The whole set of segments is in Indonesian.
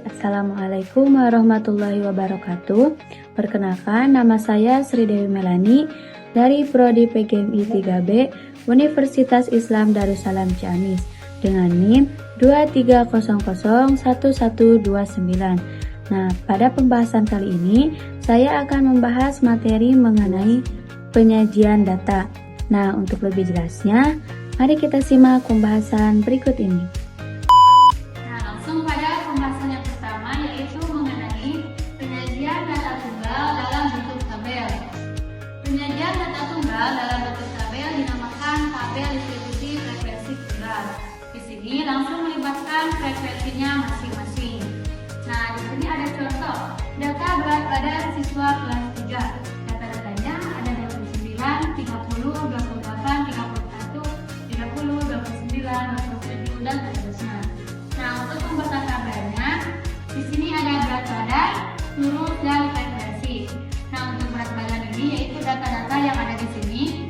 Assalamualaikum warahmatullahi wabarakatuh. Perkenalkan, nama saya Sri Dewi Melani dari Prodi PGMI 3B Universitas Islam Darussalam Ciamis dengan NIM 23001129. Nah, pada pembahasan kali ini saya akan membahas materi mengenai penyajian data. Nah, untuk lebih jelasnya, mari kita simak pembahasan berikut ini. Penyajian data tunggal dalam bentuk tabel dinamakan tabel distribusi frekuensi tunggal. Di sini langsung melibatkan frekuensinya masing-masing. Nah, di sini ada contoh data berat badan siswa kelas 3. Data-datanya ada 29, 30, 28, 31, 30, 29, 27 dan seterusnya. Nah, untuk pembuatan tabelnya, di sini ada berat badan, lurus dan frekuensi. Nah, untuk berat badan ini yaitu data-data yang ada di sini.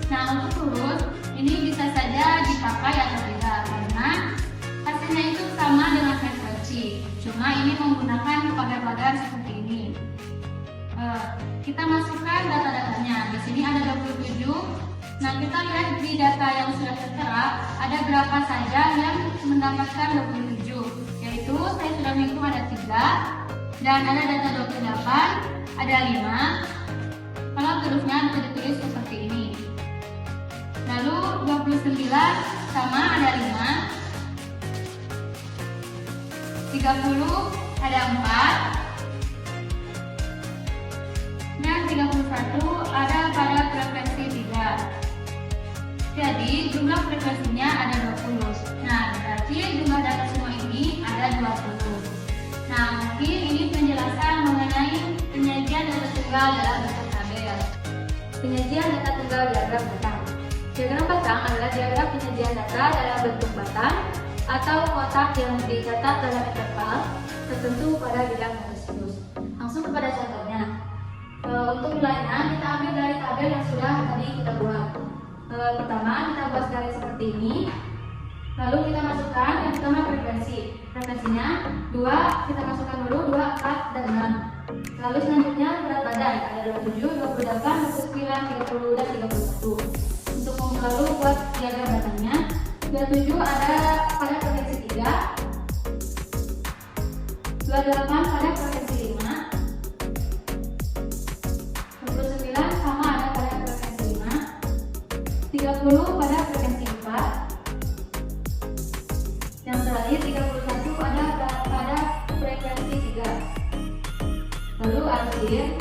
Nah, untuk lurus ini bisa saja dipakai atau tidak karena hasilnya itu sama dengan frekuensi. Cuma ini menggunakan pagar-pagar seperti ini. Kita masukkan data-datanya. Di sini ada 27. Nah, kita lihat di data yang sudah tertera ada berapa saja yang mendapatkan 27. Yaitu saya sudah menghitung ada 3 dan ada data 28. Ada 5. Kalau terusnya bisa ditulis seperti ini. Lalu 29 sama ada 5. 30 ada 4. Dan 31 ada pada frekuensi 3. Jadi jumlah frekuensinya ada 20. Nah, berarti jumlah data semua ini ada 20. Nah, mungkin ini penjelasan mengenai penyajian data tunggal dalam bentuk tabel. Penyajian data tunggal diagram batang. Diagram batang adalah diagram penyajian data dalam bentuk batang atau kotak yang dicatat dalam interval tertentu pada bidang tersebut. Langsung kepada contohnya. Untuk nilainya kita ambil dari tabel yang sudah tadi kita buat. Pertama kita buat garis seperti ini. Lalu kita masukkan yang pertama frekuensi. Frekuensinya 2, kita masukkan dulu 2, 4, dan 6. Lalu selanjutnya berat badan ada 27, 28, 29, 30, dan 31. Untuk lalu buat diagram batangnya 27 ada pada frekuensi 3, 28 pada frekuensi 5, 29 sama ada pada frekuensi 5, 30 pada frekuensi 4. Yang terakhir 31 ada pada frekuensi 3. Lalu akhir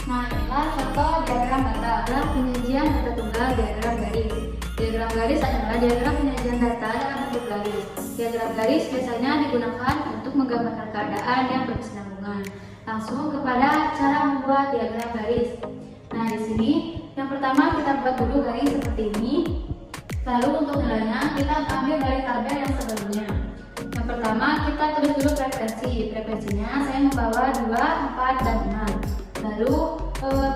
nah, inilah contoh diagram data adalah penyajian data tunggal diagram garis. Diagram garis adalah diagram penyajian data dalam bentuk garis. Diagram garis biasanya digunakan untuk menggambarkan keadaan yang berkesinambungan. Langsung kepada cara membuat diagram garis. Nah, di sini yang pertama kita buat dulu garis seperti ini. Lalu untuk nilainya kita ambil dari tabel yang sebelumnya. Yang pertama kita tulis dulu frekuensi. Frekuensinya saya membawa 2, 4, dan 6. Lalu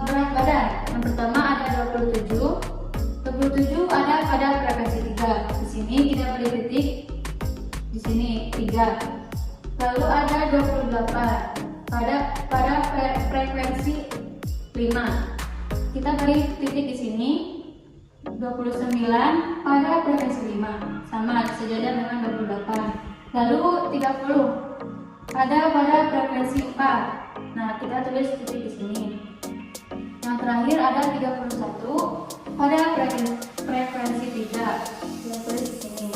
berat badan. Yang pertama ada 27. 27 ada pada frekuensi 3. Di sini kita beri titik. Di sini 3. Lalu ada 28 pada frekuensi 5. Kita beri titik di sini 29 pada frekuensi 5 sama sejajar dengan 28. Lalu 30 ada pada frekuensi 4. Nah, kita tulis titik di sini. Yang terakhir ada 31 pada frekuensi 3. Kita tulis di sini.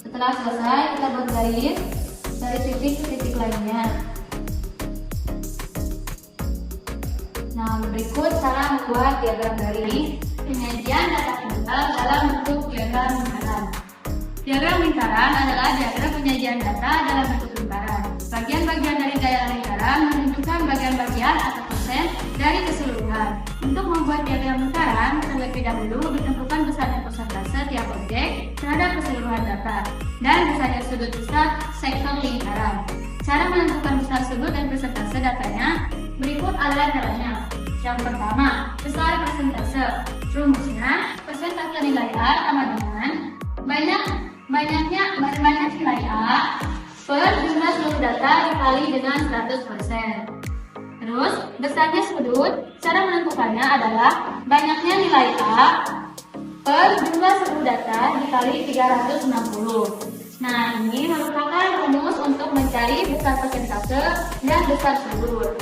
Setelah selesai kita buat garis dari titik ke titik lainnya. Nah, berikut cara membuat diagram garis. Penyajian data tunggal dalam bentuk diagram lingkaran. Diagram lingkaran adalah diagram penyajian data dalam bentuk lingkaran. Bagian-bagian dari diagram lingkaran menunjukkan bagian-bagian atau persen dari keseluruhan. Untuk membuat diagram lingkaran, terlebih dahulu ditentukan besarnya persentase tiap objek terhadap keseluruhan data dan besarnya sudut besar sektor lingkaran. Cara menentukan besar sudut dan persentase datanya berikut adalah caranya. Yang pertama, besar persentase. Rumusnya, persentase ke nilai A sama dengan banyaknya nilai A per jumlah seluruh data dikali dengan 100%. Terus, besarnya sudut, cara menentukannya adalah banyaknya nilai A per jumlah seluruh data dikali 360. Nah, ini merupakan rumus untuk mencari besar persentase dan besar sudut.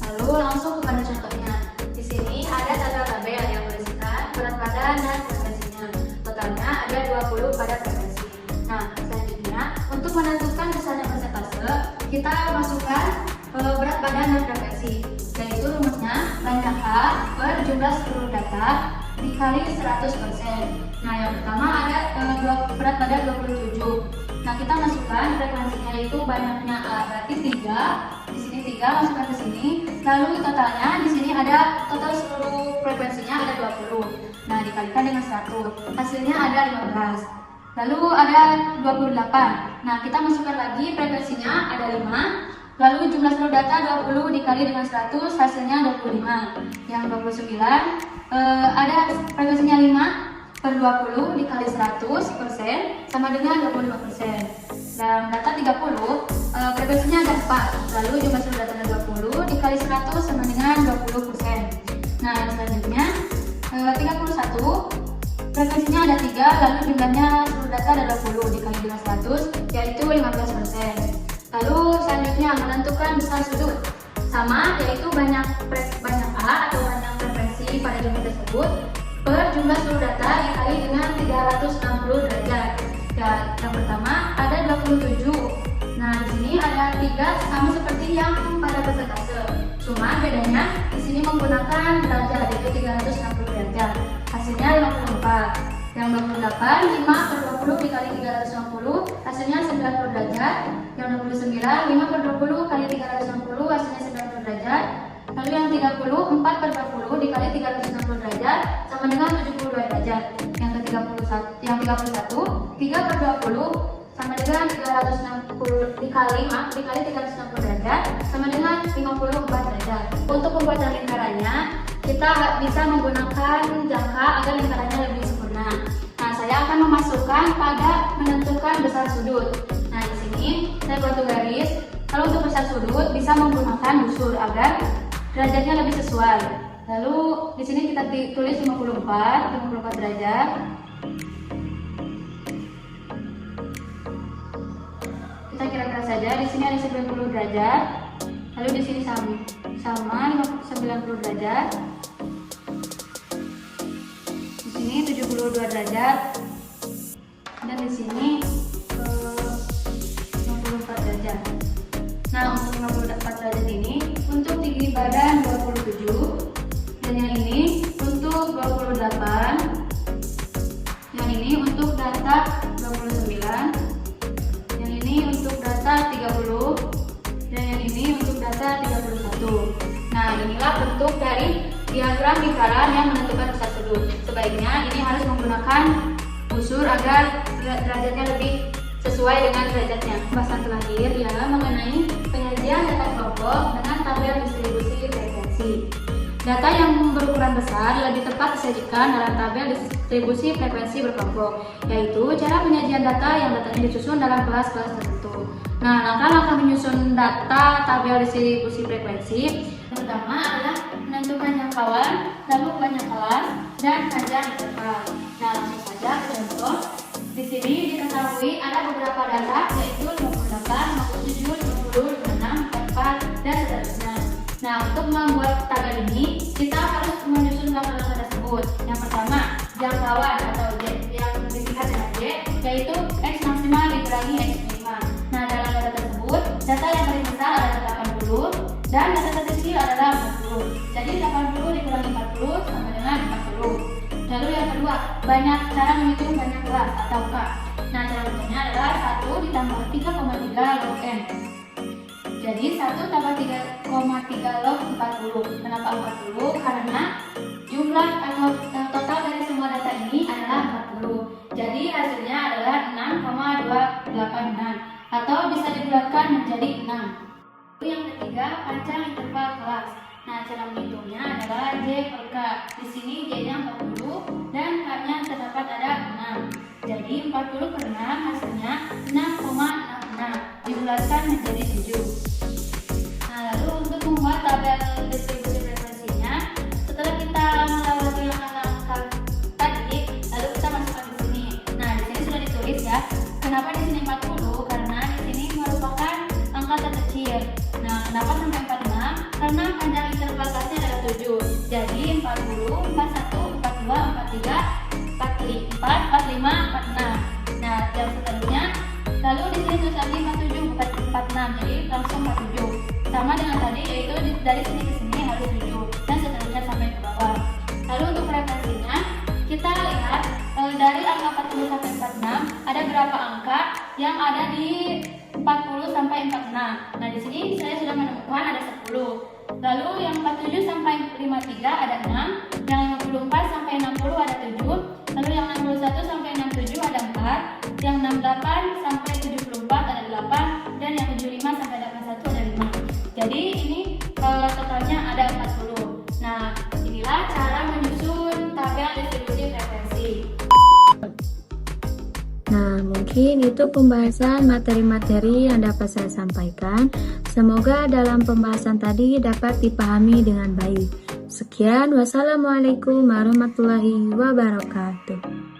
Lalu langsung kepada contohnya. Di sini ada tata tabel yang berisikan berat badan dan frekuensinya. Totalnya ada 20 pada frekuensi. Nah, selanjutnya untuk menentukan besarnya persentase, kita masukkan berat badan dan frekuensi. Yaitu rumusnya banyak A per jumlah seluruh data dikali 100%. Nah, yang pertama ada berat badan 27. Nah, kita masukkan frekuensinya yaitu banyaknya A berarti 3. Di sini 3 masukkan ke sini. Lalu totalnya di sini ada total seluruh frekuensinya ada 20. Nah, dikalikan dengan 100. Hasilnya ada 15. Lalu ada 28. Nah, kita masukkan lagi frekuensinya ada 5. Lalu jumlah seluruh data 20 dikali dengan 100 hasilnya 25. Yang 29 ada frekuensinya 5 per 20 dikali 100% sama dengan 25%. Dalam data 30 frekuensinya ada 4. Lalu jumlah seluruh data 20 dikali 100 sama dengan 20%. Nah, yang selanjutnya 31 frekuensinya ada 3. Lalu jumlahnya seluruh data ada 20 dikali dengan 100 yaitu 15%. Lalu selanjutnya menentukan besar sudut sama yaitu banyak A atau banyak frekuensi pada jumlah tersebut per jumlah seluruh data dikali dengan 360 derajat. Dan yang pertama ada 27. Nah, di sini ada 3 sama seperti yang pada persentase. Cuma bedanya di sini menggunakan derajat yaitu 360 derajat. Hasilnya 54. Yang 28 5 per 20 dikali 360 hasilnya 90 derajat. Yang 29 5 per 20 kali 360 hasilnya 90 derajat. Lalu yang 30 4 per 20 dikali 360 derajat sama dengan 72 derajat. Yang ke-31 3 per 20 sama dengan 360 dikali 5 dikali 360 derajat sama dengan 54 derajat. Untuk pembuatan lingkarannya kita bisa menggunakan jangka agar lingkarannya lebih sempurna. Nah, saya akan memasukkan pada menentukan besar sudut. Nah, di sini saya buat garis. Kalau untuk besar sudut bisa menggunakan busur agar derajatnya lebih sesuai. Lalu di sini kita tulis 54 derajat. Kita kira-kira saja di sini ada 90 derajat. Lalu di sini sama 90 derajat. Di sini 72 derajat. Dan di sini 54 derajat. Nah, untuk 54 derajat ini untuk tinggi badan 27. Dan yang ini untuk 28. Yang ini untuk data 29. Yang ini untuk data 30. Dan yang ini untuk data 31. Nah, inilah bentuk dari diagram lingkaran yang menentukan besar sudut. Sebaiknya ini harus menggunakan busur agar derajatnya lebih sesuai dengan derajatnya. Pembahasan terakhir ialah mengenai penyajian data kelompok dengan tabel distribusi frekuensi. Data yang berukuran besar lebih tepat disajikan dalam tabel distribusi frekuensi berkelompok, yaitu cara penyajian data yang datanya disusun dalam kelas-kelas tertentu. Nah, langkah-langkah menyusun data tabel distribusi frekuensi yang pertama adalah menentukan jangkauan, lalu banyak kelas, dan panjang interval. Nah, langsung saja ke contoh. Di sini diketahui ada beberapa data yaitu 58, 57, 50, 56, 44, dan seterusnya. Nah, untuk membuat tabel ini kita harus menyusun langkah-langkah tersebut. Yang pertama, jangkauan atau yang disingkat dengan J, yaitu X maksimal dikurangi X minimal. Nah, dalam data tersebut, data yang paling besar adalah 80 dan data terkecil adalah 40. Jadi 80 dikurangi 40 sama dengan 40. Lalu yang kedua, cara menghitung banyak kelas atau K. Nah, cara hitungnya adalah 1 ditambah 3,3 log N. Jadi 1 tambah 3,3 log 40. Kenapa 40? Karena jumlah atau total dari semua data ini adalah 40. Jadi hasilnya adalah 6,286 atau bisa dibulatkan menjadi 6. Yang ketiga, panjang interval kelas. Nah, cara menghitungnya adalah J per K. Di sini J-nya 40 dan K-nya terdapat ada 6. Jadi 40 per 6 hasilnya 6,66. Dibulatkan menjadi 7. Nah, lalu untuk membuat tabel distribusi frekuensinya, setelah kita melewati langkah-langkah tadi, lalu kita masukkan di sini. Nah, di sini sudah ditulis ya. Kenapa di sini 40? Karena di sini merupakan angka terkecil. Nah, kenapa sampai 46? Karena panjang interval kelasnya adalah 7. Jadi 40, 41, 42, 43, 44, 45, 46. Nah, yang seterusnya, lalu di sini tulis lagi 47, bukan 46. Jadi langsung 47. Sama dengan tadi, yaitu dari sini ke sini harus 7 dan seterusnya sampai ke bawah. Lalu untuk frekuensinya, kita lihat dari angka 40 sampai 46 ada berapa angka yang ada di 40 sampai 46. Nah, di sini saya sudah menemukan ada 10. Lalu yang 47 sampai 53 ada 6, yang 54 sampai 60 ada 7, lalu yang 61 sampai 67 ada 4, yang 68 sampai 74 ada 8, dan yang 75 sampai 81 ada 5. Jadi ini totalnya ada 40. Nah, inilah cara menyusun tabel distribusi frekuensi. Nah, mungkin itu pembahasan materi-materi yang dapat saya sampaikan. Semoga dalam pembahasan tadi dapat dipahami dengan baik. Sekian, wassalamualaikum warahmatullahi wabarakatuh.